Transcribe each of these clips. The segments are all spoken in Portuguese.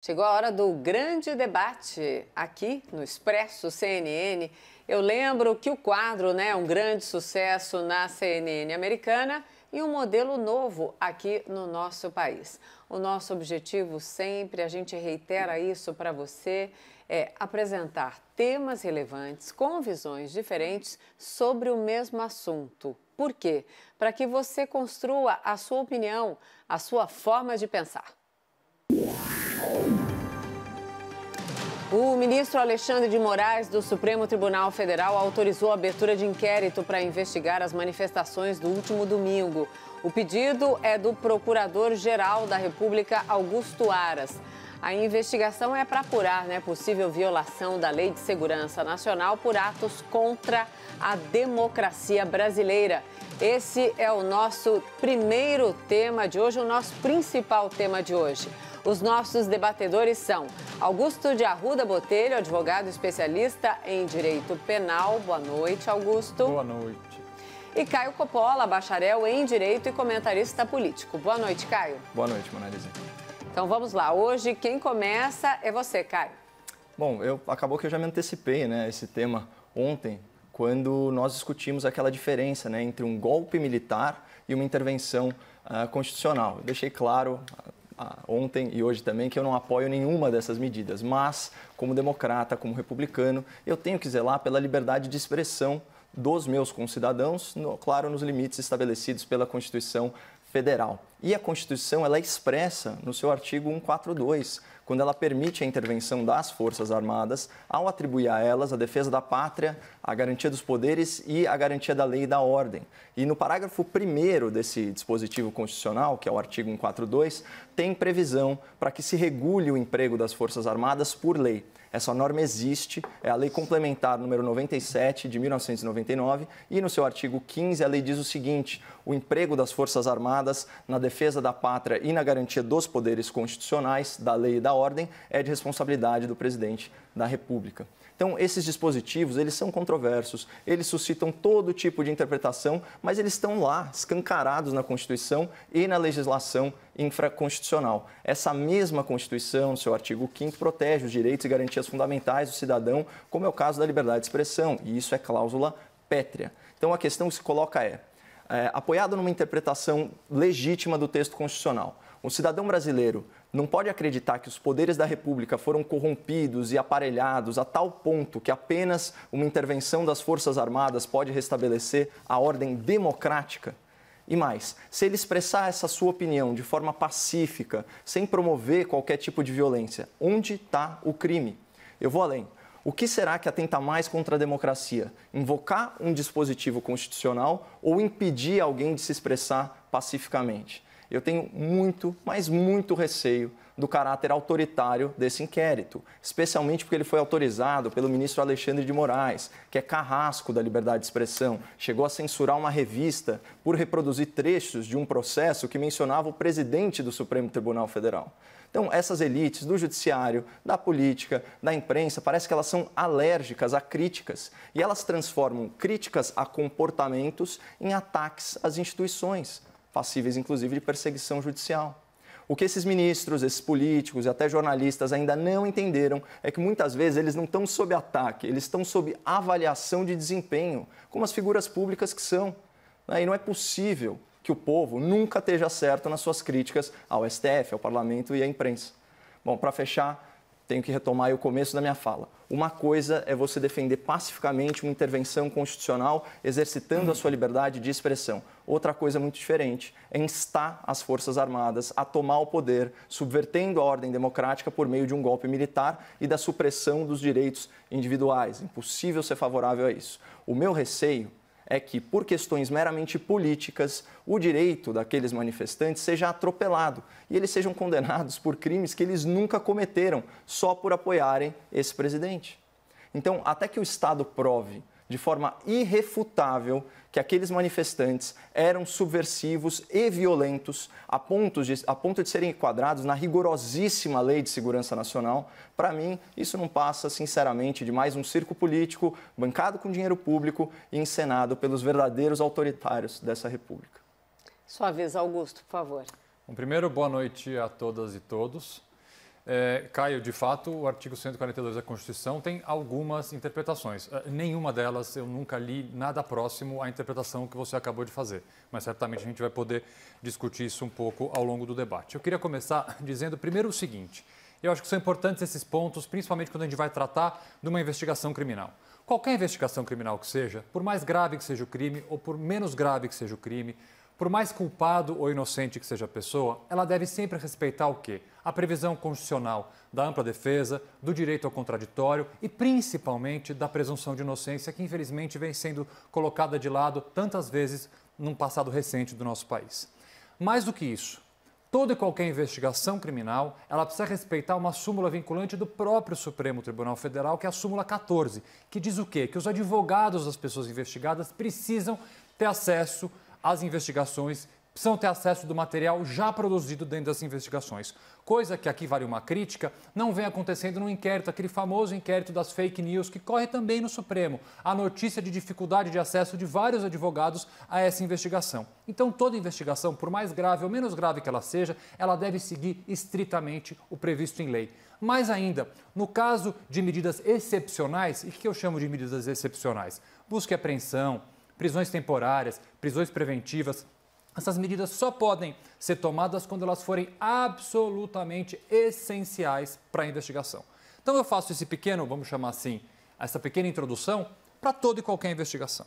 Chegou a hora do grande debate aqui no Expresso CNN. Eu lembro que o quadro, é um grande sucesso na CNN americana e um modelo novo aqui no nosso país. O nosso objetivo sempre, a gente reitera isso para você, é apresentar temas relevantes com visões diferentes sobre o mesmo assunto. Por quê? Para que você construa a sua opinião, a sua forma de pensar. O ministro Alexandre de Moraes, do Supremo Tribunal Federal, autorizou a abertura de inquérito para investigar as manifestações do último domingo. O pedido é do Procurador-Geral da República, Augusto Aras. A investigação é para apurar possível violação da Lei de Segurança Nacional por atos contra a democracia brasileira. Esse é o nosso primeiro tema de hoje, o nosso principal tema de hoje. Os nossos debatedores são Augusto de Arruda Botelho, advogado especialista em direito penal. Boa noite, Augusto. Boa noite. E Caio Coppola, bacharel em direito e comentarista político. Boa noite, Caio. Boa noite, Monalisa. Então vamos lá. Hoje quem começa é você, Caio. Bom, acabou que eu já me antecipei, esse tema ontem, quando nós discutimos aquela diferença, entre um golpe militar e uma intervenção constitucional. Eu deixei claro ontem e hoje também que eu não apoio nenhuma dessas medidas, mas como democrata, como republicano, eu tenho que zelar pela liberdade de expressão dos meus concidadãos, claro, nos limites estabelecidos pela Constituição Federal. E a Constituição, ela é expressa no seu artigo 142, quando ela permite a intervenção das Forças Armadas ao atribuir a elas a defesa da pátria, a garantia dos poderes e a garantia da lei e da ordem. E no parágrafo 1º desse dispositivo constitucional, que é o artigo 142, tem previsão para que se regule o emprego das Forças Armadas por lei. Essa norma existe, é a Lei Complementar número 97 de 1999 e no seu artigo 15 a lei diz o seguinte: o emprego das Forças Armadas na defesa da pátria e na garantia dos poderes constitucionais, da lei e da ordem é de responsabilidade do presidente da República. Então, esses dispositivos, eles são controversos, eles suscitam todo tipo de interpretação, mas eles estão lá, escancarados na Constituição e na legislação infraconstitucional. Essa mesma Constituição, no seu artigo 5º, protege os direitos e garantias fundamentais do cidadão, como é o caso da liberdade de expressão, e isso é cláusula pétrea. Então, a questão que se coloca apoiado numa interpretação legítima do texto constitucional, o cidadão brasileiro não pode acreditar que os poderes da República foram corrompidos e aparelhados a tal ponto que apenas uma intervenção das Forças Armadas pode restabelecer a ordem democrática? E mais, se ele expressar essa sua opinião de forma pacífica, sem promover qualquer tipo de violência, onde está o crime? Eu vou além. O que será que atenta mais contra a democracia? Invocar um dispositivo constitucional ou impedir alguém de se expressar pacificamente? Eu tenho muito, mas muito receio do caráter autoritário desse inquérito, especialmente porque ele foi autorizado pelo ministro Alexandre de Moraes, que é carrasco da liberdade de expressão, chegou a censurar uma revista por reproduzir trechos de um processo que mencionava o presidente do Supremo Tribunal Federal. Então, essas elites do judiciário, da política, da imprensa, parece que elas são alérgicas a críticas e elas transformam críticas a comportamentos em ataques às instituições, passíveis, inclusive, de perseguição judicial. O que esses ministros, esses políticos e até jornalistas ainda não entenderam é que muitas vezes eles não estão sob ataque, eles estão sob avaliação de desempenho, como as figuras públicas que são. E não é possível que o povo nunca esteja certo nas suas críticas ao STF, ao Parlamento e à imprensa. Bom, para fechar, tenho que retomar o começo da minha fala. Uma coisa é você defender pacificamente uma intervenção constitucional exercitando a sua liberdade de expressão. Outra coisa muito diferente é instar as Forças Armadas a tomar o poder, subvertendo a ordem democrática por meio de um golpe militar e da supressão dos direitos individuais. Impossível ser favorável a isso. O meu receio é que, por questões meramente políticas, o direito daqueles manifestantes seja atropelado e eles sejam condenados por crimes que eles nunca cometeram, só por apoiarem esse presidente. Então, até que o Estado prove de forma irrefutável que aqueles manifestantes eram subversivos e violentos a ponto de serem enquadrados na rigorosíssima Lei de Segurança Nacional, para mim, isso não passa, sinceramente, de mais um circo político bancado com dinheiro público e encenado pelos verdadeiros autoritários dessa República. Sua vez, Augusto, por favor. Bom, primeiro, boa noite a todas e todos. Caio, de fato, o artigo 142 da Constituição tem algumas interpretações. Nenhuma delas eu nunca li nada próximo à interpretação que você acabou de fazer, mas certamente a gente vai poder discutir isso um pouco ao longo do debate. Eu queria começar dizendo primeiro o seguinte: eu acho que são importantes esses pontos, principalmente quando a gente vai tratar de uma investigação criminal. Qualquer investigação criminal que seja, por mais grave que seja o crime ou por menos grave que seja o crime, por mais culpado ou inocente que seja a pessoa, ela deve sempre respeitar o quê? A previsão constitucional da ampla defesa, do direito ao contraditório e principalmente da presunção de inocência que infelizmente vem sendo colocada de lado tantas vezes num passado recente do nosso país. Mais do que isso, toda e qualquer investigação criminal, ela precisa respeitar uma súmula vinculante do próprio Supremo Tribunal Federal, que é a súmula 14, que diz o quê? Que os advogados das pessoas investigadas precisam ter acesso às investigações, precisam ter acesso do material já produzido dentro das investigações. Coisa que aqui vale uma crítica, não vem acontecendo no inquérito, aquele famoso inquérito das fake news que corre também no Supremo. A notícia de dificuldade de acesso de vários advogados a essa investigação. Então, toda investigação, por mais grave ou menos grave que ela seja, ela deve seguir estritamente o previsto em lei. Mais ainda, no caso de medidas excepcionais, e o que eu chamo de medidas excepcionais? Busca e apreensão, prisões temporárias, prisões preventivas. Essas medidas só podem ser tomadas quando elas forem absolutamente essenciais para a investigação. Então eu faço esse pequeno, vamos chamar assim, essa pequena introdução para toda e qualquer investigação.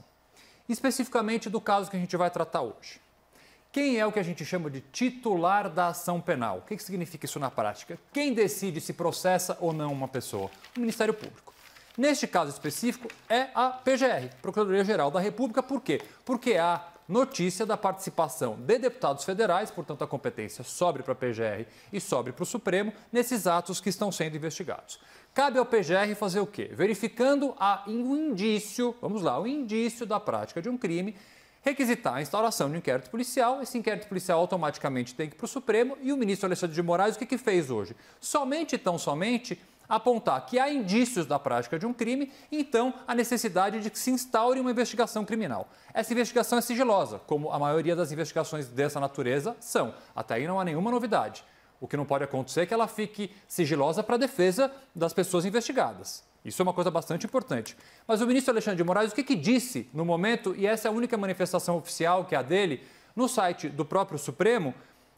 Especificamente do caso que a gente vai tratar hoje. Quem é o que a gente chama de titular da ação penal? O que significa isso na prática? Quem decide se processa ou não uma pessoa? O Ministério Público. Neste caso específico é a PGR, Procuradoria-Geral da República. Por quê? Porque há notícia da participação de deputados federais, portanto a competência sobe para a PGR e sobe para o Supremo, nesses atos que estão sendo investigados. Cabe ao PGR fazer o quê? Verificando o indício, vamos lá, o indício da prática de um crime, requisitar a instauração de um inquérito policial. Esse inquérito policial automaticamente tem que ir para o Supremo e o ministro Alexandre de Moraes, o que fez hoje? Somente apontar que há indícios da prática de um crime, então a necessidade de que se instaure uma investigação criminal. Essa investigação é sigilosa, como a maioria das investigações dessa natureza são. Até aí não há nenhuma novidade. O que não pode acontecer é que ela fique sigilosa para a defesa das pessoas investigadas. Isso é uma coisa bastante importante. Mas o ministro Alexandre de Moraes, o que disse no momento, e essa é a única manifestação oficial que é a dele, no site do próprio Supremo,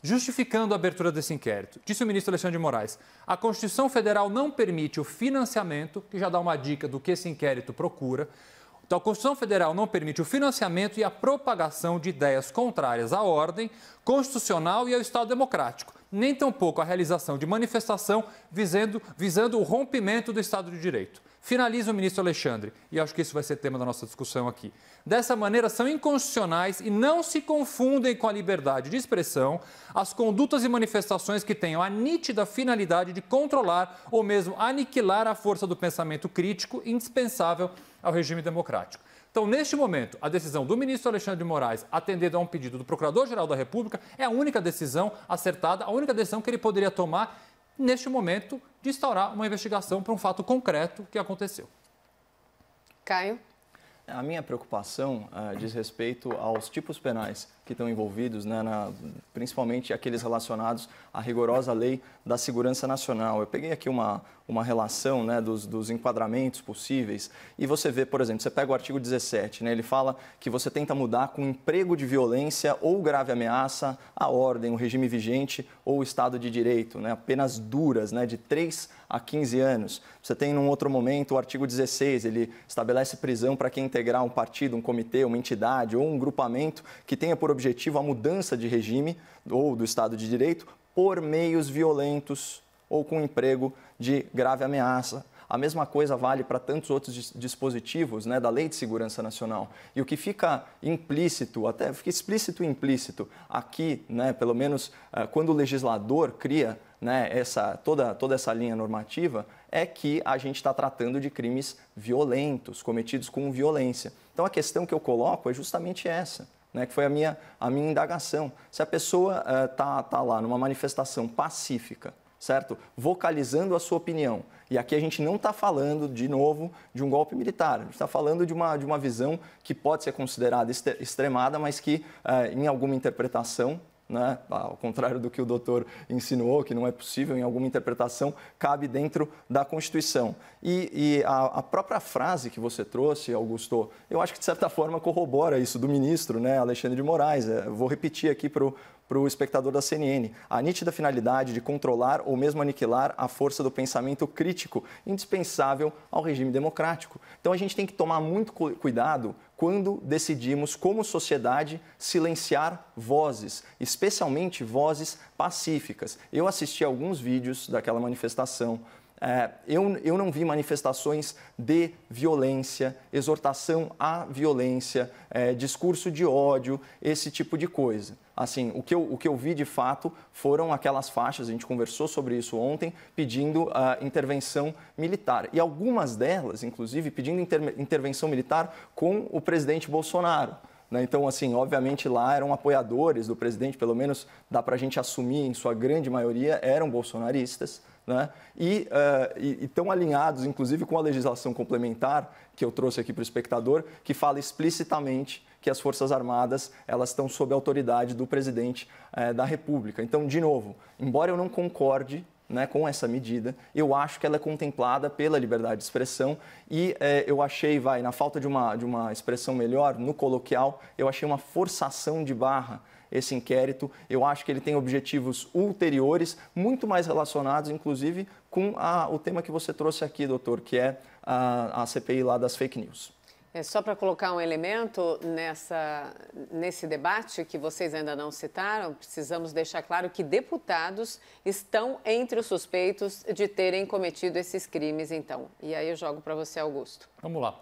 justificando a abertura desse inquérito? Disse o ministro Alexandre de Moraes: a Constituição Federal não permite o financiamento, que já dá uma dica do que esse inquérito procura. Então, a Constituição Federal não permite o financiamento e a propagação de ideias contrárias à ordem constitucional e ao Estado democrático, nem tampouco a realização de manifestação visando o rompimento do Estado de Direito. Finaliza o ministro Alexandre, e acho que isso vai ser tema da nossa discussão aqui. Dessa maneira, são inconstitucionais e não se confundem com a liberdade de expressão as condutas e manifestações que tenham a nítida finalidade de controlar ou mesmo aniquilar a força do pensamento crítico indispensável ao regime democrático. Então, neste momento, a decisão do ministro Alexandre de Moraes, atendendo a um pedido do Procurador-Geral da República, é a única decisão acertada, a única decisão que ele poderia tomar neste momento de instaurar uma investigação para um fato concreto que aconteceu. Caio? A minha preocupação diz respeito aos tipos penais que estão envolvidos, né, principalmente aqueles relacionados à rigorosa lei da segurança nacional. Eu peguei aqui uma relação, né, dos enquadramentos possíveis e você vê, por exemplo, você pega o artigo 17, né, ele fala que você tenta mudar com emprego de violência ou grave ameaça à ordem, o regime vigente ou o Estado de Direito, né, penas duras, né, de 3 a 15 anos. Você tem, num outro momento, o artigo 16, ele estabelece prisão para quem integrar um partido, um comitê, uma entidade ou um grupamento que tenha por objetivo a mudança de regime ou do Estado de Direito por meios violentos ou com emprego de grave ameaça. A mesma coisa vale para tantos outros dispositivos, né, da Lei de Segurança Nacional. E o que fica implícito, até fica explícito e implícito aqui, né, pelo menos quando o legislador cria, né, toda essa linha normativa, é que a gente está tratando de crimes violentos, cometidos com violência. Então, a questão que eu coloco é justamente essa, né, que foi a minha indagação. Se a pessoa tá lá numa manifestação pacífica, certo? Vocalizando a sua opinião. E aqui a gente não está falando, de novo, de um golpe militar. A gente está falando de uma visão que pode ser considerada extremada, mas que, em alguma interpretação, né? Ao contrário do que o doutor insinuou, que não é possível em alguma interpretação, cabe dentro da Constituição. E a própria frase que você trouxe, Augusto, eu acho que de certa forma corrobora isso do ministro, né, Alexandre de Moraes. Eu vou repetir aqui para o espectador da CNN. A nítida finalidade de controlar ou mesmo aniquilar a força do pensamento crítico, indispensável ao regime democrático. Então a gente tem que tomar muito cuidado quando decidimos, como sociedade, silenciar vozes, especialmente vozes pacíficas. Eu assisti a alguns vídeos daquela manifestação. Eu não vi manifestações de violência, exortação à violência, discurso de ódio, esse tipo de coisa. Assim, o que eu vi de fato foram aquelas faixas, a gente conversou sobre isso ontem, pedindo intervenção militar. E algumas delas, inclusive, pedindo intervenção militar com o presidente Bolsonaro. Então, assim, obviamente lá eram apoiadores do presidente, pelo menos dá para a gente assumir, em sua grande maioria, eram bolsonaristas. Né? E estão alinhados, inclusive, com a legislação complementar que eu trouxe aqui para o espectador, que fala explicitamente que as Forças Armadas elas estão sob a autoridade do presidente da República. Então, de novo, embora eu não concorde, né, com essa medida, eu acho que ela é contemplada pela liberdade de expressão e eu achei, na falta de uma expressão melhor, no coloquial, eu achei uma forçação de barra esse inquérito. Eu acho que ele tem objetivos ulteriores, muito mais relacionados, inclusive, com o tema que você trouxe aqui, doutor, que é a CPI lá das fake news. Só para colocar um elemento nesse debate que vocês ainda não citaram, precisamos deixar claro que deputados estão entre os suspeitos de terem cometido esses crimes, então. E aí eu jogo para você, Augusto. Vamos lá.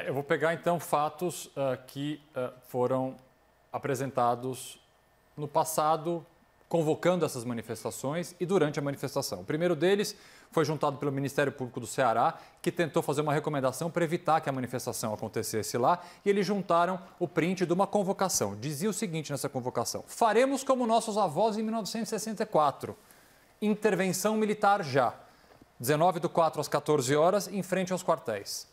Eu vou pegar, então, fatos que foram apresentados no passado, convocando essas manifestações e durante a manifestação. O primeiro deles foi juntado pelo Ministério Público do Ceará, que tentou fazer uma recomendação para evitar que a manifestação acontecesse lá, e eles juntaram o print de uma convocação. Dizia o seguinte nessa convocação: faremos como nossos avós em 1964, intervenção militar já, 19/4 às 14 horas, em frente aos quartéis.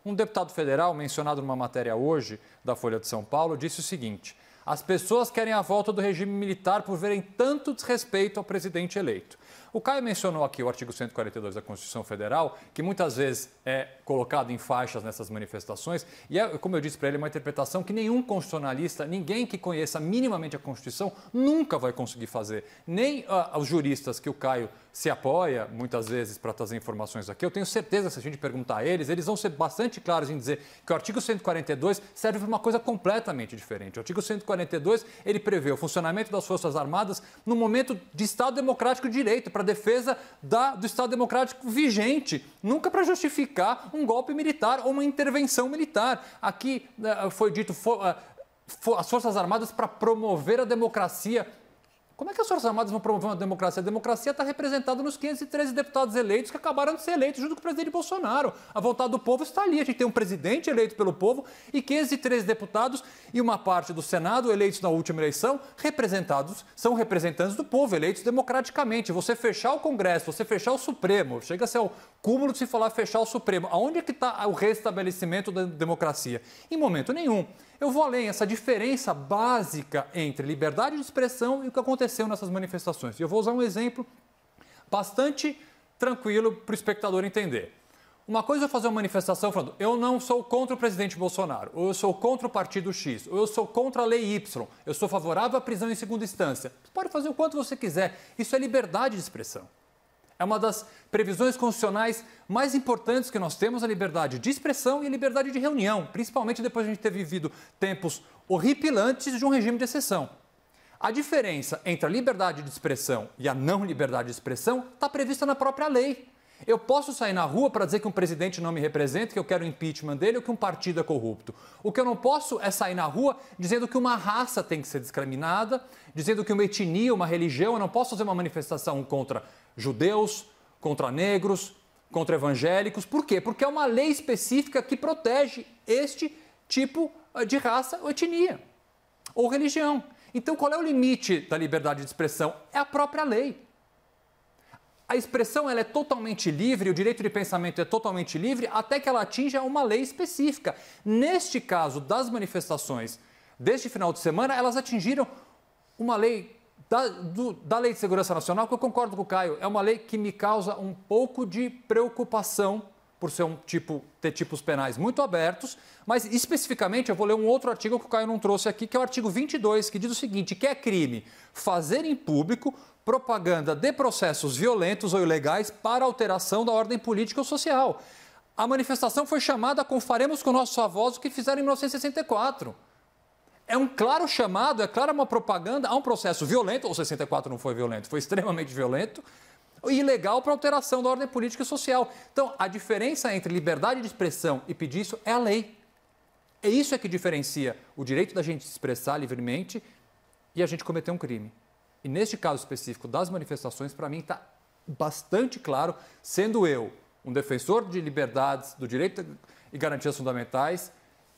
Um deputado federal, mencionado numa matéria hoje da Folha de São Paulo, disse o seguinte: as pessoas querem a volta do regime militar por verem tanto desrespeito ao presidente eleito. O Caio mencionou aqui o artigo 142 da Constituição Federal, que muitas vezes é colocado em faixas nessas manifestações, e como eu disse para ele, uma interpretação que nenhum constitucionalista, ninguém que conheça minimamente a Constituição, nunca vai conseguir fazer. Nem os juristas que o Caio se apoia, muitas vezes, para trazer informações aqui. Eu tenho certeza que se a gente perguntar a eles, eles vão ser bastante claros em dizer que o artigo 142 serve para uma coisa completamente diferente. O artigo 142, ele prevê o funcionamento das Forças Armadas no momento de Estado Democrático de Direito, para defesa do Estado Democrático vigente, nunca para justificar um golpe militar ou uma intervenção militar. Aqui foi dito as Forças Armadas para promover a democracia. Como é que as Forças Armadas vão promover uma democracia? A democracia está representada nos 513 deputados eleitos que acabaram de ser eleitos junto com o presidente Bolsonaro. A vontade do povo está ali. A gente tem um presidente eleito pelo povo e 513 deputados e uma parte do Senado eleitos na última eleição são representantes do povo, eleitos democraticamente. Você fechar o Congresso, você fechar o Supremo, chega a ser o cúmulo de se falar fechar o Supremo. Aonde é que está o restabelecimento da democracia? Em momento nenhum. Eu vou além, essa diferença básica entre liberdade de expressão e o que aconteceu nessas manifestações. E eu vou usar um exemplo bastante tranquilo para o espectador entender. Uma coisa é fazer uma manifestação falando: eu não sou contra o presidente Bolsonaro, ou eu sou contra o partido X, ou eu sou contra a lei Y, eu sou favorável à prisão em segunda instância. Você pode fazer o quanto você quiser. Isso é liberdade de expressão. É uma das previsões constitucionais mais importantes que nós temos, a liberdade de expressão e a liberdade de reunião, principalmente depois de a gente ter vivido tempos horripilantes de um regime de exceção. A diferença entre a liberdade de expressão e a não liberdade de expressão está prevista na própria lei. Eu posso sair na rua para dizer que um presidente não me representa, que eu quero o impeachment dele ou que um partido é corrupto. O que eu não posso é sair na rua dizendo que uma raça tem que ser discriminada, dizendo que uma etnia, uma religião, eu não posso fazer uma manifestação contra judeus, contra negros, contra evangélicos. Por quê? Porque é uma lei específica que protege este tipo de raça ou etnia ou religião. Então, qual é o limite da liberdade de expressão? É a própria lei. A expressão ela é totalmente livre, o direito de pensamento é totalmente livre até que ela atinja uma lei específica. Neste caso das manifestações deste final de semana, elas atingiram uma lei Da Lei de Segurança Nacional, que eu concordo com o Caio, é uma lei que me causa um pouco de preocupação por ser ter tipos penais muito abertos, mas especificamente eu vou ler um outro artigo que o Caio não trouxe aqui, que é o artigo 22, que diz o seguinte, que é crime fazer em público propaganda de processos violentos ou ilegais para alteração da ordem política ou social. A manifestação foi chamada com faremos com nossos avós o que fizeram em 1964. É um claro chamado, é clara uma propaganda a um processo violento, ou 64 não foi violento, foi extremamente violento, e ilegal para alteração da ordem política e social. Então, a diferença entre liberdade de expressão e pedir isso é a lei. É isso que diferencia o direito da gente se expressar livremente e a gente cometer um crime. E neste caso específico das manifestações, para mim está bastante claro, sendo eu um defensor de liberdades, do direito e garantias fundamentais,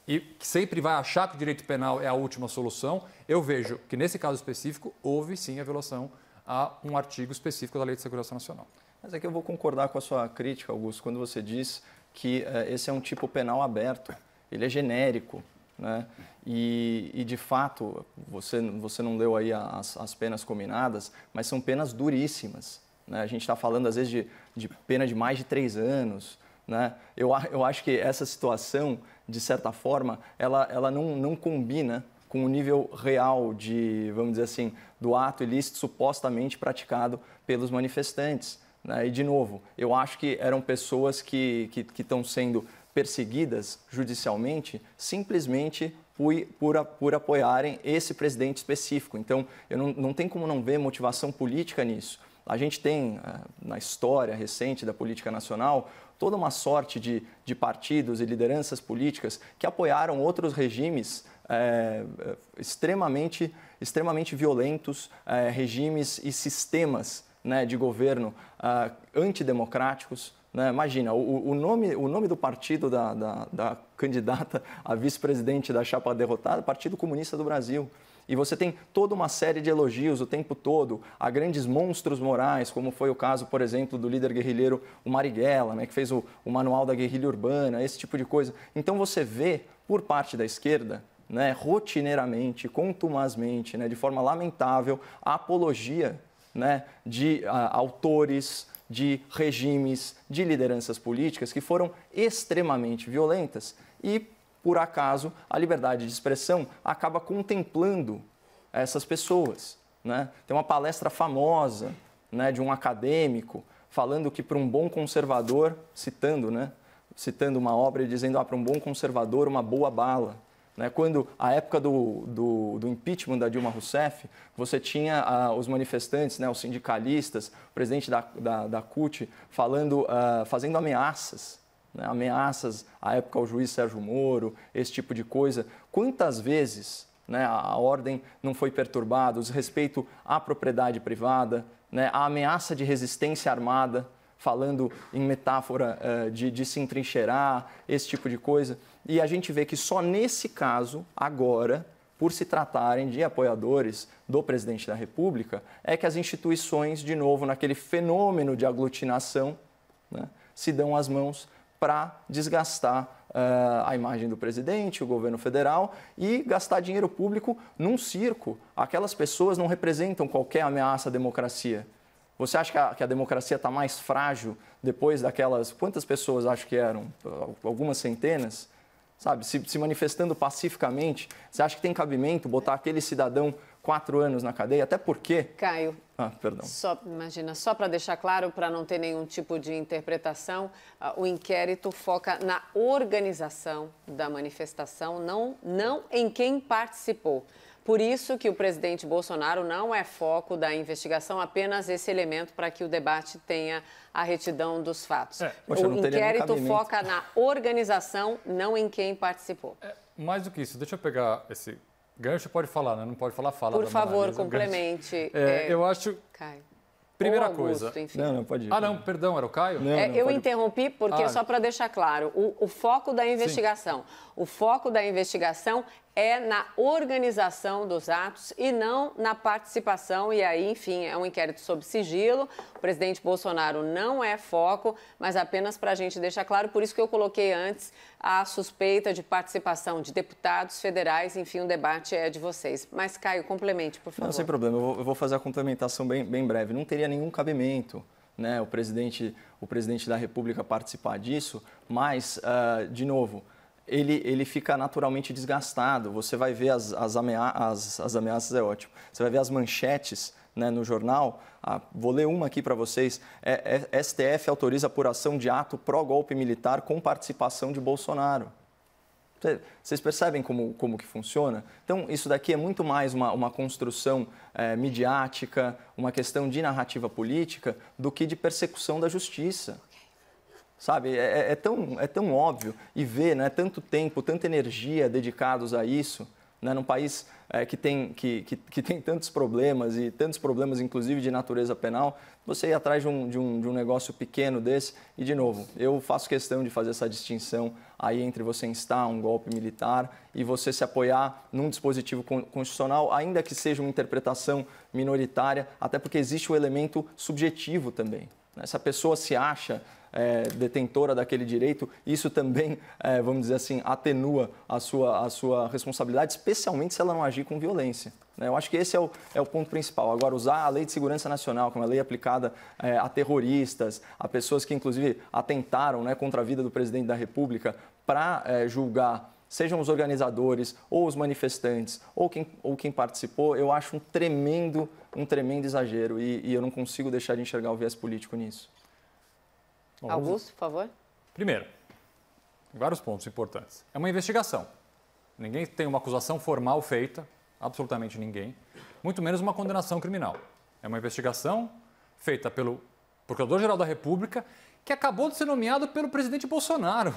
e que sempre vai achar que o direito penal é a última solução, eu vejo que nesse caso específico houve sim a violação a um artigo específico da Lei de Segurança Nacional. Mas é que eu vou concordar com a sua crítica, Augusto, quando você diz que esse é um tipo penal aberto, ele é genérico, né? E de fato, você não leu aí as penas combinadas, mas são penas duríssimas, né? A gente está falando às vezes de pena de mais de 3 anos, né? Eu acho que essa situação, de certa forma, ela não combina com o nível real de, vamos dizer assim, do ato ilícito supostamente praticado pelos manifestantes, né? E, de novo, eu acho que eram pessoas que estão sendo perseguidas judicialmente simplesmente por apoiarem esse presidente específico. Então, não tem como não ver motivação política nisso. A gente tem, na história recente da política nacional, toda uma sorte de partidos e lideranças políticas que apoiaram outros regimes extremamente violentos, regimes e sistemas, né, de governo antidemocráticos. Né? Imagina, o nome do partido da candidata a vice-presidente da chapa derrotada, Partido Comunista do Brasil. E você tem toda uma série de elogios o tempo todo a grandes monstros morais, como foi o caso, por exemplo, do líder guerrilheiro o Marighella, né, que fez o Manual da Guerrilha Urbana, esse tipo de coisa. Então você vê, por parte da esquerda, né, rotineiramente, contumazmente, né, de forma lamentável, a apologia, né, de autores, de regimes, de lideranças políticas que foram extremamente violentas e, por acaso, a liberdade de expressão acaba contemplando essas pessoas, né? Tem uma palestra famosa, né, de um acadêmico falando que para um bom conservador, citando uma obra e dizendo para um bom conservador uma boa bala. Né? Quando, a época do impeachment da Dilma Rousseff, você tinha os manifestantes, né, os sindicalistas, o presidente da CUT, fazendo ameaças, né, ameaças à época ao juiz Sérgio Moro, esse tipo de coisa. Quantas vezes, né, a ordem não foi perturbada, o desrespeito à propriedade privada, né, a ameaça de resistência armada, falando em metáfora de se entrincheirar, esse tipo de coisa. E a gente vê que só nesse caso, agora, por se tratarem de apoiadores do presidente da República, é que as instituições, de novo, naquele fenômeno de aglutinação, né, se dão as mãos para desgastar a imagem do presidente, o governo federal e gastar dinheiro público num circo. Aquelas pessoas não representam qualquer ameaça à democracia. Você acha que a democracia está mais frágil depois daquelas... Quantas pessoas acho que eram? Algumas centenas? Sabe? Se manifestando pacificamente, você acha que tem cabimento botar aquele cidadão 4 anos na cadeia? Até porque... Caio, perdão. Só para deixar claro, para não ter nenhum tipo de interpretação, o inquérito foca na organização da manifestação, não em quem participou. Por isso que o presidente Bolsonaro não é foco da investigação, apenas esse elemento para que o debate tenha a retidão dos fatos. Poxa, o inquérito foca na organização, não em quem participou. Mais do que isso, deixa eu pegar esse gancho, pode falar, né? Não pode falar, fala. Por favor, complemente. Eu acho... Caio. Primeira Augusto, coisa... Enfim. Não, pode ir. Não, perdão, era o Caio? Eu interrompi porque, só para deixar claro, o foco da investigação. Sim. O foco da investigação é na organização dos atos e não na participação. E aí, enfim, é um inquérito sob sigilo. O presidente Bolsonaro não é foco, mas apenas para a gente deixar claro, por isso que eu coloquei antes a suspeita de participação de deputados federais. Enfim, o debate é de vocês. Mas, Caio, complemente, por favor. Não, sem problema. Eu vou fazer a complementação bem breve. Não teria nenhum cabimento, né, o presidente da República participar disso, mas, de novo, ele fica naturalmente desgastado. Você vai ver as ameaças, é ótimo. Você vai ver as manchetes, né, no jornal. Vou ler uma aqui para vocês. STF autoriza apuração de ato pró-golpe militar com participação de Bolsonaro. Vocês percebem como que funciona? Então, isso daqui é muito mais uma construção midiática, uma questão de narrativa política, do que de persecução da justiça. Sabe, é tão óbvio e ver, né, tanto tempo, tanta energia dedicados a isso, né, num país que tem tantos problemas, e tantos problemas inclusive de natureza penal, você ir atrás de um negócio pequeno desse. E, de novo, eu faço questão de fazer essa distinção aí entre você instar um golpe militar e você se apoiar num dispositivo constitucional, ainda que seja uma interpretação minoritária, até porque existe o elemento subjetivo também. Se a pessoa se acha detentora daquele direito, isso também, vamos dizer assim, atenua a sua responsabilidade, especialmente se ela não agir com violência. Eu acho que esse é o ponto principal. Agora, usar a Lei de Segurança Nacional, que é uma lei aplicada a terroristas, a pessoas que, inclusive, atentaram, né, contra a vida do presidente da República, para julgar, sejam os organizadores ou os manifestantes ou quem participou, eu acho um tremendo exagero e eu não consigo deixar de enxergar o viés político nisso. Bom, Augusto, por favor. Primeiro, vários pontos importantes. É uma investigação. Ninguém tem uma acusação formal feita, absolutamente ninguém, muito menos uma condenação criminal. É uma investigação feita pelo Procurador-Geral da República, que acabou de ser nomeado pelo presidente Bolsonaro,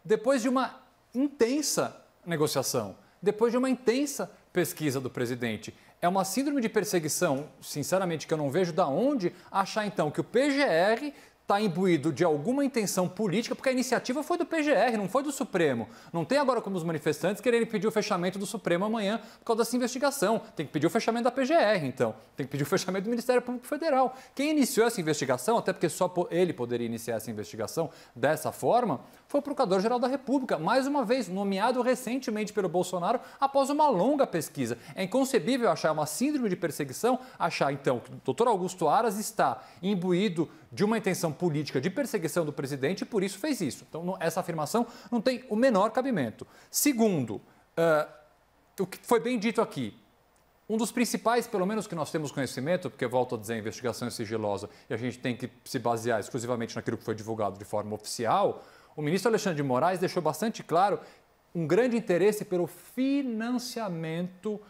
depois de uma intensa negociação, depois de uma intensa pesquisa do presidente. É uma síndrome de perseguição, sinceramente, que eu não vejo de onde achar, então, que o PGR está imbuído de alguma intenção política, porque a iniciativa foi do PGR, não foi do Supremo. Não tem agora como os manifestantes quererem pedir o fechamento do Supremo amanhã por causa dessa investigação. Tem que pedir o fechamento da PGR, então. Tem que pedir o fechamento do Ministério Público Federal. Quem iniciou essa investigação, até porque só ele poderia iniciar essa investigação dessa forma, foi o Procurador-Geral da República, mais uma vez, nomeado recentemente pelo Bolsonaro após uma longa pesquisa. É inconcebível achar uma síndrome de perseguição, achar, então, que o doutor Augusto Aras está imbuído de uma intenção política de perseguição do presidente e por isso fez isso. Então, essa afirmação não tem o menor cabimento. Segundo, o que foi bem dito aqui, um dos principais, pelo menos que nós temos conhecimento, porque volto a dizer, a investigação é sigilosa e a gente tem que se basear exclusivamente naquilo que foi divulgado de forma oficial, o ministro Alexandre de Moraes deixou bastante claro um grande interesse pelo financiamento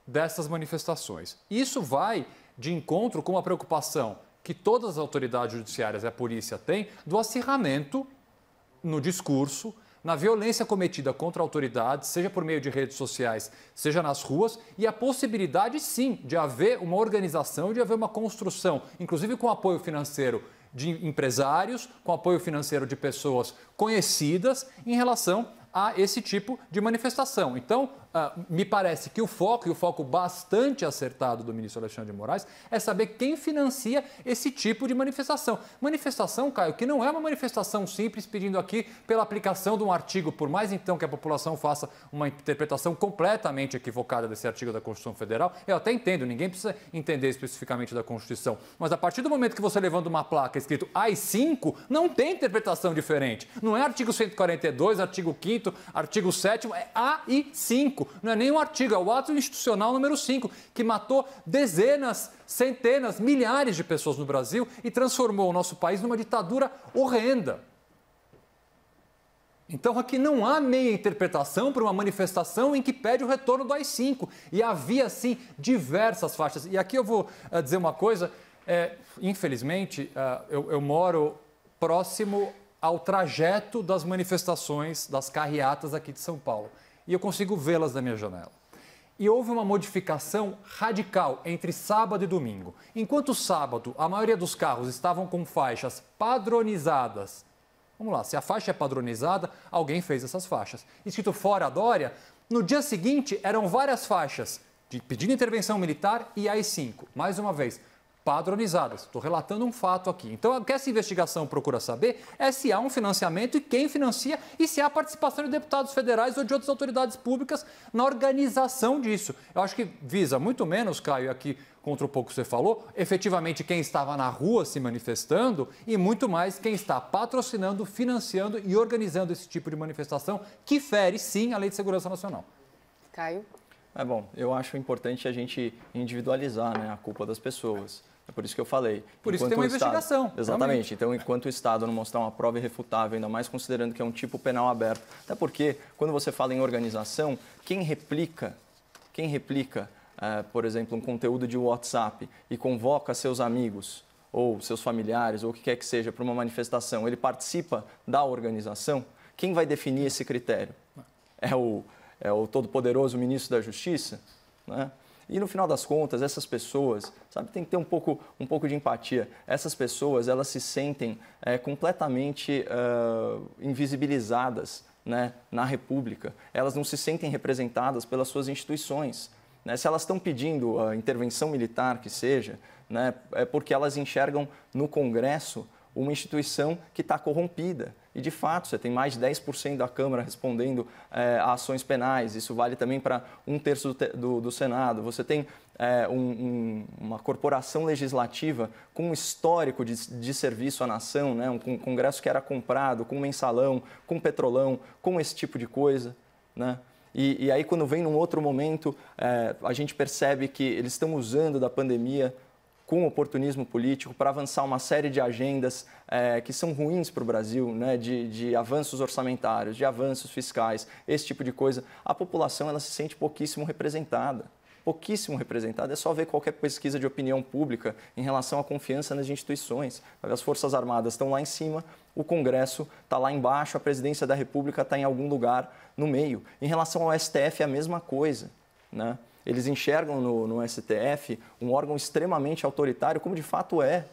dessas manifestações. Isso vai de encontro com a preocupação que todas as autoridades judiciárias e a polícia têm do acirramento no discurso, na violência cometida contra autoridades, seja por meio de redes sociais, seja nas ruas, e a possibilidade, sim, de haver uma organização, de haver uma construção, inclusive com apoio financeiro de empresários, com apoio financeiro de pessoas conhecidas em relação a esse tipo de manifestação. Então, me parece que o foco bastante acertado do ministro Alexandre de Moraes é saber quem financia esse tipo de manifestação. Manifestação, Caio, que não é uma manifestação simples pedindo aqui pela aplicação de um artigo, por mais então que a população faça uma interpretação completamente equivocada desse artigo da Constituição Federal. Eu até entendo, ninguém precisa entender especificamente da Constituição, mas a partir do momento que você levanta uma placa escrito AI-5, não tem interpretação diferente. Não é artigo 142, artigo 5º, artigo 7º, é AI-5. Não é nem um artigo, é o ato institucional número 5, que matou dezenas, centenas, milhares de pessoas no Brasil e transformou o nosso país numa ditadura horrenda. Então aqui não há meia interpretação para uma manifestação em que pede o retorno do AI-5. E havia, sim, diversas faixas. E aqui eu vou dizer uma coisa, infelizmente, eu moro próximo ao trajeto das manifestações, das carreatas aqui de São Paulo. E eu consigo vê-las da minha janela. E houve uma modificação radical entre sábado e domingo. Enquanto sábado, a maioria dos carros estavam com faixas padronizadas. Vamos lá, se a faixa é padronizada, alguém fez essas faixas. Escrito fora Dória, No dia seguinte, eram várias faixas de pedindo intervenção militar e AI-5. Mais uma vez, padronizadas. Estou relatando um fato aqui. Então, o que essa investigação procura saber é se há um financiamento e quem financia e se há participação de deputados federais ou de outras autoridades públicas na organização disso. Eu acho que visa muito menos, Caio, aqui contra o pouco que você falou, efetivamente quem estava na rua se manifestando e muito mais quem está patrocinando, financiando e organizando esse tipo de manifestação que fere, sim, a Lei de Segurança Nacional. Caio? Bom, eu acho importante a gente individualizar, né, a culpa das pessoas. É por isso que eu falei. Por isso que tem uma investigação. Exatamente. Realmente. Então, enquanto o Estado não mostrar uma prova irrefutável, ainda mais considerando que é um tipo penal aberto, até porque, quando você fala em organização, quem replica, por exemplo, um conteúdo de WhatsApp e convoca seus amigos ou seus familiares ou o que quer que seja para uma manifestação, ele participa da organização, quem vai definir esse critério? É o todo-poderoso ministro da Justiça, né? E no final das contas, essas pessoas, sabe, tem que ter um pouco de empatia. Essas pessoas, elas se sentem completamente invisibilizadas, né, na República. Elas não se sentem representadas pelas suas instituições, né? Se elas estão pedindo a intervenção militar, que seja, né, é porque elas enxergam no Congresso uma instituição que está corrompida. E, de fato, você tem mais de 10% da Câmara respondendo a ações penais. Isso vale também para 1/3 do Senado. Você tem uma corporação legislativa com um histórico de serviço à nação, né? Um Congresso que era comprado com mensalão, com petrolão, com esse tipo de coisa, né? E aí, quando vem num outro momento, a gente percebe que eles estão usando da pandemia com oportunismo político para avançar uma série de agendas que são ruins para o Brasil, né? De avanços orçamentários, de avanços fiscais, esse tipo de coisa. A população ela se sente pouquíssimo representada. É só ver qualquer pesquisa de opinião pública em relação à confiança nas instituições. As Forças Armadas estão lá em cima, o Congresso está lá embaixo, a Presidência da República está em algum lugar no meio. Em relação ao STF, é a mesma coisa, né? Eles enxergam no STF um órgão extremamente autoritário, como de fato é.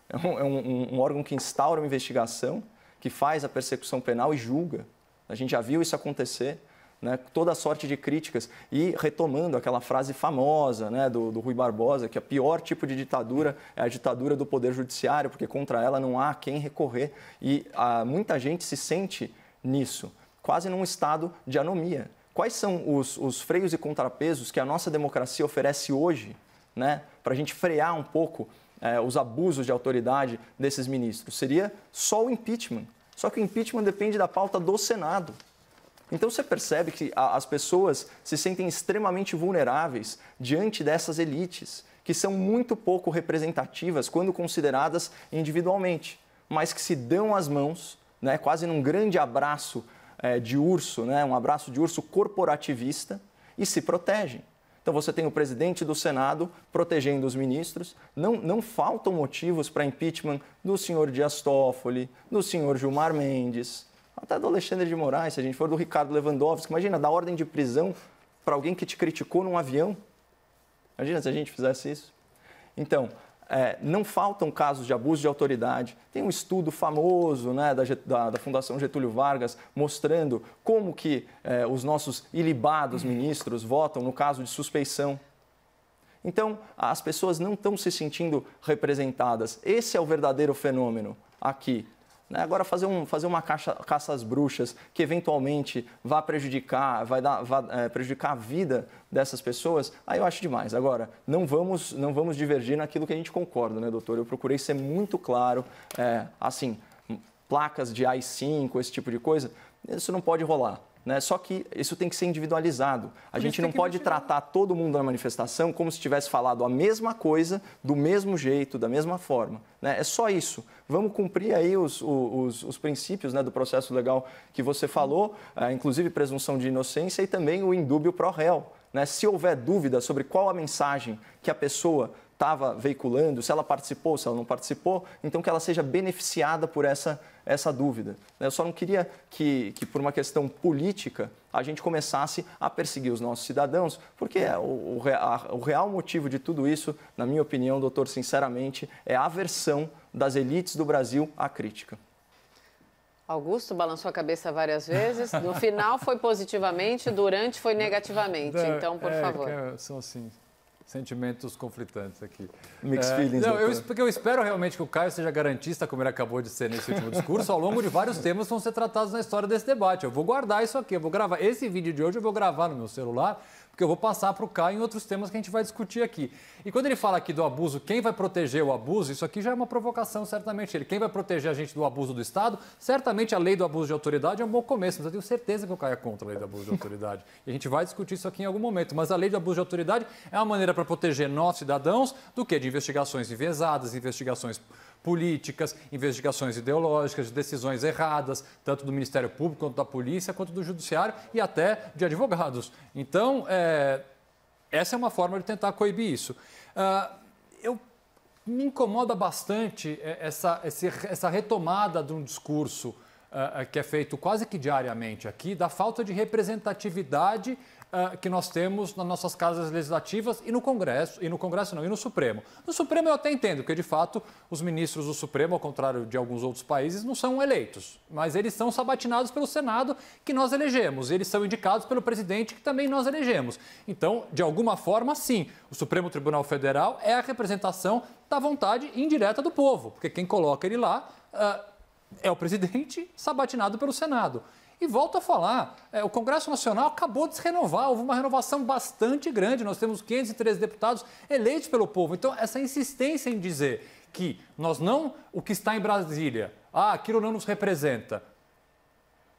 É um órgão que instaura uma investigação, que faz a persecução penal e julga. A gente já viu isso acontecer, né? Toda sorte de críticas. E retomando aquela frase famosa, né, do Rui Barbosa, que o pior tipo de ditadura é a ditadura do Poder Judiciário, porque contra ela não há quem recorrer. E muita gente se sente nisso, quase num estado de anomia. Quais são os freios e contrapesos que a nossa democracia oferece hoje, né, para a gente frear um pouco os abusos de autoridade desses ministros? Seria só o impeachment. Só que o impeachment depende da pauta do Senado. Então você percebe que as pessoas se sentem extremamente vulneráveis diante dessas elites, que são muito pouco representativas quando consideradas individualmente, mas que se dão as mãos, né, quase num grande abraço de urso, né, um abraço de urso corporativista, e se protegem. Então você tem o presidente do Senado protegendo os ministros, não faltam motivos para impeachment do senhor Dias Toffoli, do senhor Gilmar Mendes, até do Alexandre de Moraes, se a gente for do Ricardo Lewandowski. Imagina, dar ordem de prisão para alguém que te criticou num avião. Imagina se a gente fizesse isso. Então, não faltam casos de abuso de autoridade. Tem um estudo famoso, né, da Fundação Getúlio Vargas mostrando como que os nossos ilibados ministros votam no caso de suspeição. Então, as pessoas não estão se sentindo representadas. Esse é o verdadeiro fenômeno aqui. Agora, fazer uma caça às bruxas que eventualmente vai prejudicar a vida dessas pessoas, aí eu acho demais. Agora, não vamos divergir naquilo que a gente concorda, né, doutor? Eu procurei ser muito claro, assim, placas de AI-5, esse tipo de coisa, isso não pode rolar. Né? Só que isso tem que ser individualizado. A gente não pode tratar todo mundo na manifestação como se tivesse falado a mesma coisa, do mesmo jeito, da mesma forma. Né? É só isso. Vamos cumprir aí os princípios, né, do processo legal que você falou, inclusive presunção de inocência e também o indúbio pro réu. Né? Se houver dúvida sobre qual a mensagem que a pessoa estava veiculando, se ela participou, se ela não participou, então que ela seja beneficiada por essa dúvida. Eu só não queria que por uma questão política, a gente começasse a perseguir os nossos cidadãos, porque o real motivo de tudo isso, na minha opinião, doutor, sinceramente, é a aversão das elites do Brasil à crítica. Augusto balançou a cabeça várias vezes. No final foi positivamente, durante foi negativamente. Então, por favor. São assim, sentimentos conflitantes aqui. Mixed feelings. Porque eu espero realmente que o Caio seja garantista, como ele acabou de ser nesse último discurso, ao longo de vários temas que vão ser tratados na história desse debate. Eu vou guardar isso aqui, eu vou gravar. Esse vídeo de hoje eu vou gravar no meu celular, porque eu vou passar para o Caio em outros temas que a gente vai discutir aqui. E quando ele fala aqui do abuso, quem vai proteger o abuso, isso aqui já é uma provocação, certamente. Quem vai proteger a gente do abuso do Estado, certamente a lei do abuso de autoridade é um bom começo, mas eu tenho certeza que o Caio é contra a lei do abuso de autoridade. E a gente vai discutir isso aqui em algum momento. Mas a lei do abuso de autoridade é uma maneira para proteger nós, cidadãos, do que? De investigações enviesadas, investigações políticas, investigações ideológicas, de decisões erradas, tanto do Ministério Público, quanto da Polícia, quanto do Judiciário e até de advogados. Então, essa é uma forma de tentar coibir isso. Me incomoda bastante essa retomada de um discurso que é feito quase que diariamente aqui, da falta de representatividade que nós temos nas nossas casas legislativas e no Congresso, e no Supremo. No Supremo eu até entendo, porque de fato os ministros do Supremo, ao contrário de alguns outros países, não são eleitos, mas eles são sabatinados pelo Senado, que nós elegemos, eles são indicados pelo presidente, que também nós elegemos. Então, de alguma forma, sim, o Supremo Tribunal Federal é a representação da vontade indireta do povo, porque quem coloca ele lá é o presidente sabatinado pelo Senado. E volto a falar, o Congresso Nacional acabou de se renovar, houve uma renovação bastante grande, nós temos 513 deputados eleitos pelo povo. Então, essa insistência em dizer que o que está em Brasília, aquilo não nos representa,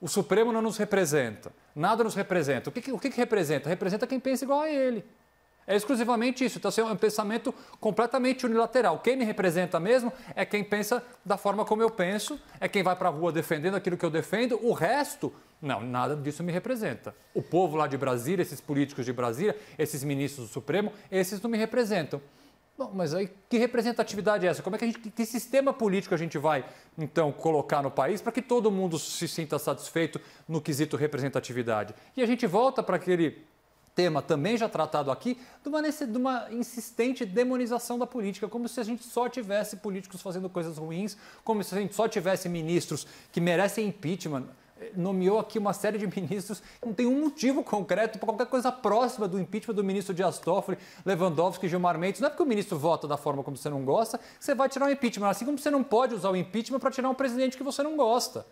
o Supremo não nos representa, nada nos representa. O que representa? Representa quem pensa igual a ele. É exclusivamente isso. Então, é um pensamento completamente unilateral. Quem me representa mesmo é quem pensa da forma como eu penso, é quem vai para a rua defendendo aquilo que eu defendo. O resto, não, nada disso me representa. O povo lá de Brasília, esses políticos de Brasília, esses ministros do Supremo, esses não me representam. Bom, mas aí que representatividade é essa? Como é que sistema político a gente vai, então, colocar no país para que todo mundo se sinta satisfeito no quesito representatividade? E a gente volta para aquele tema também já tratado aqui, de uma insistente demonização da política, como se a gente só tivesse políticos fazendo coisas ruins, como se a gente só tivesse ministros que merecem impeachment. Nomeou aqui uma série de ministros que não tem um motivo concreto para qualquer coisa próxima do impeachment do ministro Dias Toffoli, Lewandowski, Gilmar Mendes. Não é porque o ministro vota da forma como você não gosta que você vai tirar o impeachment, assim como você não pode usar o impeachment para tirar um presidente que você não gosta.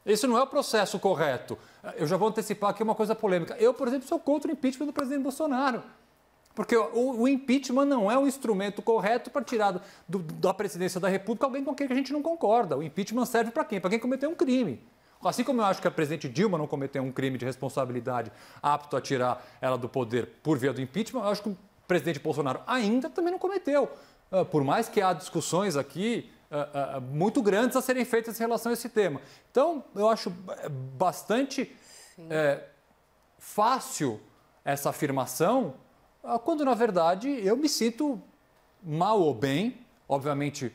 Esse não é o processo correto. Eu já vou antecipar aqui uma coisa polêmica. Eu, por exemplo, sou contra o impeachment do presidente Bolsonaro. Porque o impeachment não é o instrumento correto para tirar da presidência da República alguém com quem a gente não concorda. O impeachment serve para quem? Para quem cometeu um crime. Assim como eu acho que a presidente Dilma não cometeu um crime de responsabilidade apto a tirar ela do poder por via do impeachment, eu acho que o presidente Bolsonaro ainda também não cometeu. Por mais que há discussões aqui muito grandes a serem feitas em relação a esse tema. Então, eu acho bastante fácil essa afirmação, quando, na verdade, eu me sinto mal ou bem, obviamente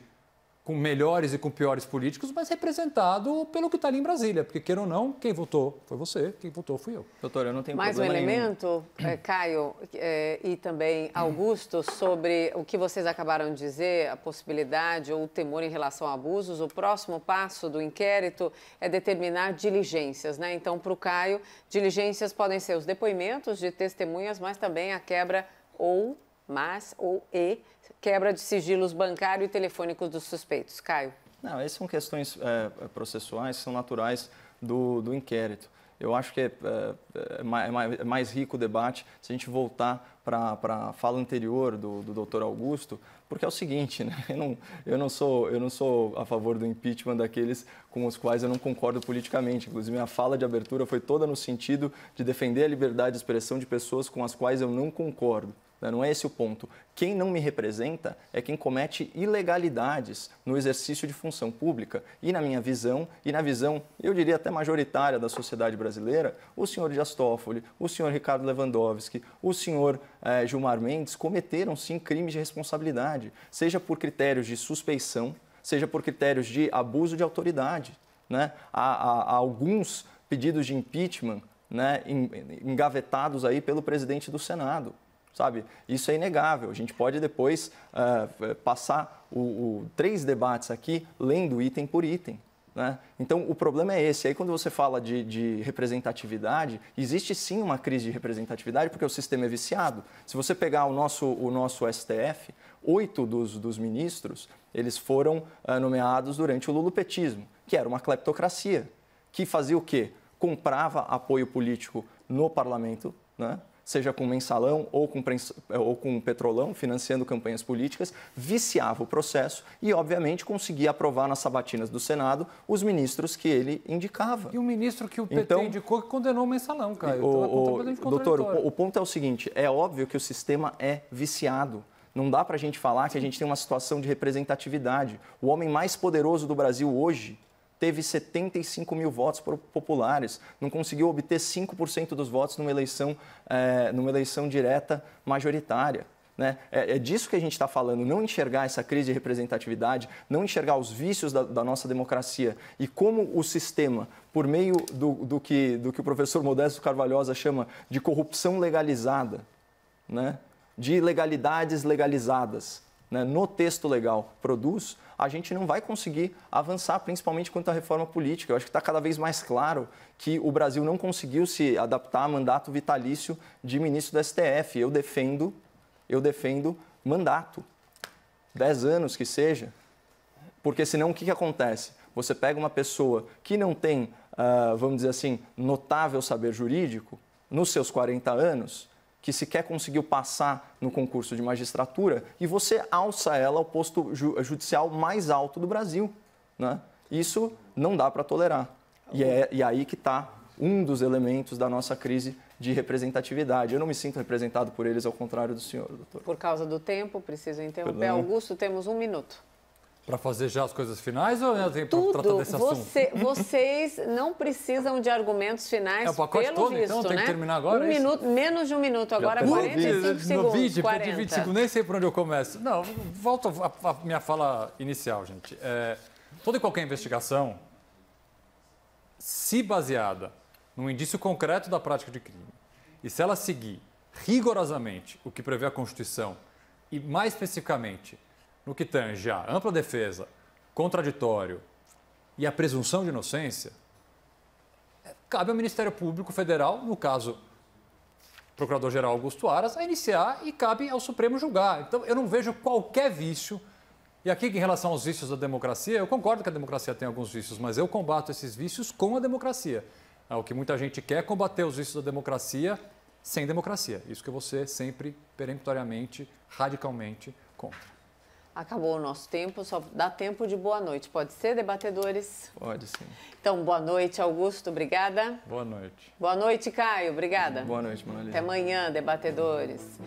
com melhores e com piores políticos, mas representado pelo que está ali em Brasília. Porque, queira ou não, quem votou foi você, quem votou fui eu. Doutor, eu não tenho mais problema nenhum. Mais um elemento, Caio e também Augusto, sobre o que vocês acabaram de dizer, a possibilidade ou o temor em relação a abusos. O próximo passo do inquérito é determinar diligências, né? Então, para o Caio, diligências podem ser os depoimentos de testemunhas, mas também a quebra quebra de sigilos bancário e telefônicos dos suspeitos. Caio. Não, essas são questões processuais, são naturais do inquérito. Eu acho que é mais rico o debate se a gente voltar para a fala anterior do doutor Augusto, porque é o seguinte, né? Eu não sou a favor do impeachment daqueles com os quais eu não concordo politicamente. Inclusive, a fala de abertura foi toda no sentido de defender a liberdade de expressão de pessoas com as quais eu não concordo. Não é esse o ponto. Quem não me representa é quem comete ilegalidades no exercício de função pública. E na minha visão, e na visão, eu diria até majoritária da sociedade brasileira, o senhor Dias Toffoli, o senhor Ricardo Lewandowski, o senhor Gilmar Mendes cometeram sim crimes de responsabilidade, seja por critérios de suspeição, seja por critérios de abuso de autoridade. Né? Há alguns pedidos de impeachment, né, engavetados aí pelo presidente do Senado. Sabe? Isso é inegável. A gente pode depois passar 3 debates aqui lendo item por item. né? Então, o problema é esse. Aí, quando você fala de representatividade, existe sim uma crise de representatividade, porque o sistema é viciado. Se você pegar o nosso STF, 8 dos ministros, eles foram nomeados durante o lulopetismo, que era uma cleptocracia, que fazia o quê? Comprava apoio político no parlamento, né? Seja com mensalão ou com petrolão, financiando campanhas políticas, viciava o processo e, obviamente, conseguia aprovar nas sabatinas do Senado os ministros que ele indicava. E o ministro que o PT indicou que condenou o mensalão, Caio. Doutor, o ponto é o seguinte, é óbvio que o sistema é viciado. Não dá para a gente falar que a gente tem uma situação de representatividade. O homem mais poderoso do Brasil hoje teve 75 mil votos populares, não conseguiu obter 5% dos votos numa eleição direta majoritária. Né? É disso que a gente está falando, não enxergar essa crise de representatividade, não enxergar os vícios da nossa democracia e como o sistema, por meio do que o professor Modesto Carvalhosa chama de corrupção legalizada, né? De ilegalidades legalizadas, né? No texto legal produz, a gente não vai conseguir avançar, principalmente quanto à reforma política. Eu acho que está cada vez mais claro que o Brasil não conseguiu se adaptar a mandato vitalício de ministro do STF. Eu defendo mandato, 10 anos que seja, porque senão o que acontece? Você pega uma pessoa que não tem, vamos dizer assim, notável saber jurídico, nos seus 40 anos, que sequer conseguiu passar no concurso de magistratura, e você alça ela ao posto judicial mais alto do Brasil, né? Isso não dá para tolerar. E aí que está um dos elementos da nossa crise de representatividade. Eu não me sinto representado por eles, ao contrário do senhor, doutor. Por causa do tempo, preciso interromper. Augusto, temos 1 minuto. Para fazer já as coisas finais ou eu tenho para tratar desse assunto? Vocês não precisam de argumentos finais, é o pacote pelo todo, visto, então, tem né? que terminar agora? Menos de 1 minuto, agora 45 segundos. No vídeo, 40. de 25, nem sei por onde eu começo. Não, volto à minha fala inicial, gente. Toda e qualquer investigação, se baseada num indício concreto da prática de crime, e se ela seguir rigorosamente o que prevê a Constituição, e mais especificamente no que tange a ampla defesa, contraditório e a presunção de inocência, cabe ao Ministério Público Federal, no caso, Procurador-Geral Augusto Aras, a iniciar e cabe ao Supremo julgar. Então, eu não vejo qualquer vício. E aqui, em relação aos vícios da democracia, eu concordo que a democracia tem alguns vícios, mas eu combato esses vícios com a democracia. O que muita gente quer é combater os vícios da democracia sem democracia. Isso que eu vou ser sempre, peremptoriamente, radicalmente contra. Acabou o nosso tempo, só dá tempo de boa noite. Pode ser, debatedores? Pode, sim. Então, boa noite, Augusto, obrigada. Boa noite. Boa noite, Caio, obrigada. Boa noite, Manoel. Até amanhã, debatedores.